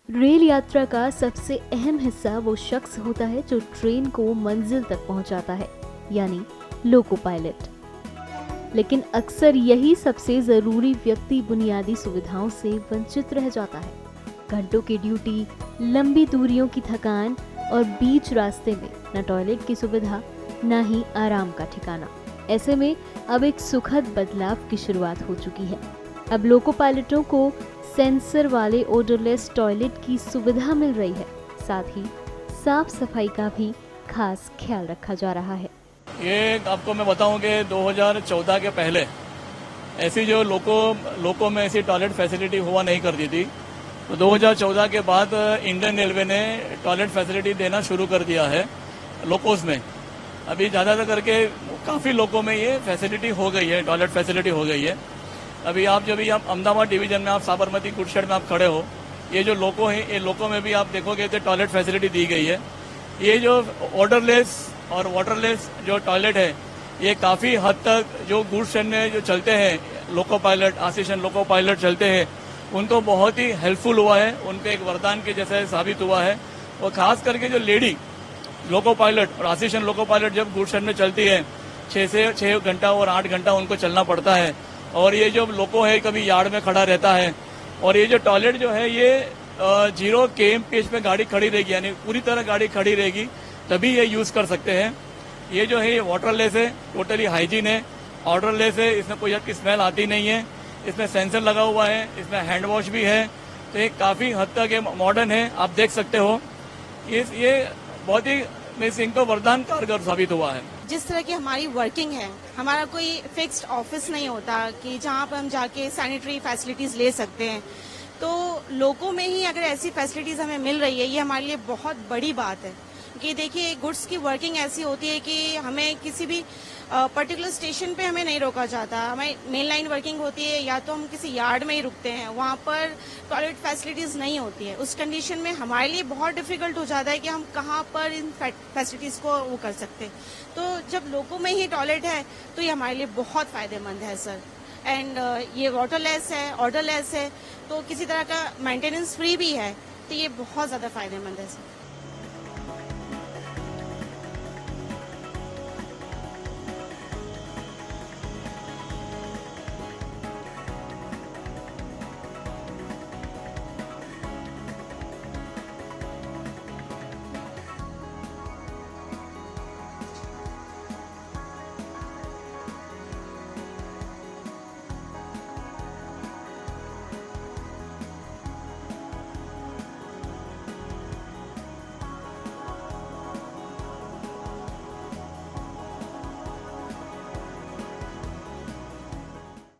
Rail यात्रा का सबसे अहम हिस्सा वो शख्स होता है जो ट्रेन को मंजिल तक पहुंचाता है, यानी लोको पायलट। लेकिन अक्सर यही सबसे जरूरी व्यक्ति बुनियादी सुविधाओं से वंचित रह जाता है। घंटों की ड्यूटी, लंबी दूरियों की थकान और बीच रास्ते में न टॉयलेट की सुविधा न ही आराम का ठिकाना। ऐसे में अब एक सुखद बदलाव की शुरुआत हो चुकी है। अब लोको पायलटों को सेंसर वाले ओडरलेस टॉयलेट की सुविधा मिल रही है। साथ ही साफ सफाई का भी खास ख्याल रखा जा रहा है। ये आपको मैं बताऊं कि 2014 के पहले ऐसी जो लोको में ऐसी टॉयलेट फैसिलिटी हुआ नहीं करती थी। तो 2014 के बाद इंडियन रेलवे ने टॉयलेट फैसिलिटी देना शुरू कर दिया है लोकोस में। अभी ज़्यादातर करके काफ़ी लोको में ये फैसिलिटी हो गई है, टॉयलेट फैसिलिटी हो गई है। अभी आप जब भी आप अहमदाबाद डिवीजन में आप साबरमती गुडशेड में आप खड़े हो, ये जो लोको है, ये लोको में भी आप देखोगे तो टॉयलेट फैसिलिटी दी गई है। ये जो ऑर्डरलेस और वाटरलेस जो टॉयलेट है, ये काफ़ी हद तक जो गुड्स ट्रेन में जो चलते हैं लोको पायलट, आशीषन लोको पायलट चलते हैं, उनको बहुत ही हेल्पफुल हुआ है, उनके एक वरदान के जैसे साबित हुआ है। और खास करके जो लेडी लोको पायलट और आशीषन लोको पायलट जब गुड्स ट्रेन में चलती है, 6 घंटा और 8 घंटा उनको चलना पड़ता है। और ये जो लोको है कभी यार्ड में खड़ा रहता है, और ये जो टॉयलेट जो है ये 0 kmph में गाड़ी खड़ी रहेगी, यानी पूरी तरह गाड़ी खड़ी रहेगी, तभी ये यूज कर सकते हैं। ये जो है ये वाटरलेस है, टोटली हाइजीन है, ऑर्डरलेस है, इसमें कोई की स्मेल आती नहीं है, इसमें सेंसर लगा हुआ है, इसमें हैंड वॉश भी है। तो ये काफी हद तक ये मॉडर्न है, आप देख सकते हो। ये बहुत ही इनको वरदान कारगर साबित हुआ है। जिस तरह की हमारी वर्किंग है, हमारा कोई फिक्स्ड ऑफिस नहीं होता कि जहां पर हम जाके सैनिटरी फैसिलिटीज ले सकते हैं। तो लोगों में ही अगर ऐसी फैसिलिटीज हमें मिल रही है, ये हमारे लिए बहुत बड़ी बात है। कि देखिए, गुड्स की वर्किंग ऐसी होती है कि हमें किसी भी पर्टिकुलर स्टेशन पे हमें नहीं रोका जाता। हमें मेन लाइन वर्किंग होती है, या तो हम किसी यार्ड में ही रुकते हैं, वहां पर टॉयलेट फैसिलिटीज नहीं होती है। उस कंडीशन में हमारे लिए बहुत डिफिकल्ट हो जाता है कि हम कहाँ पर इन फैसिलिटीज को वो कर सकते हैं। तो जब लोगों में ही टॉयलेट है तो ये हमारे लिए बहुत फायदेमंद है सर। एंड ये वाटरलेस है, ऑर्डरलेस है, तो किसी तरह का मेंटेनेंस फ्री भी है, तो ये बहुत ज्यादा फायदेमंद है सर।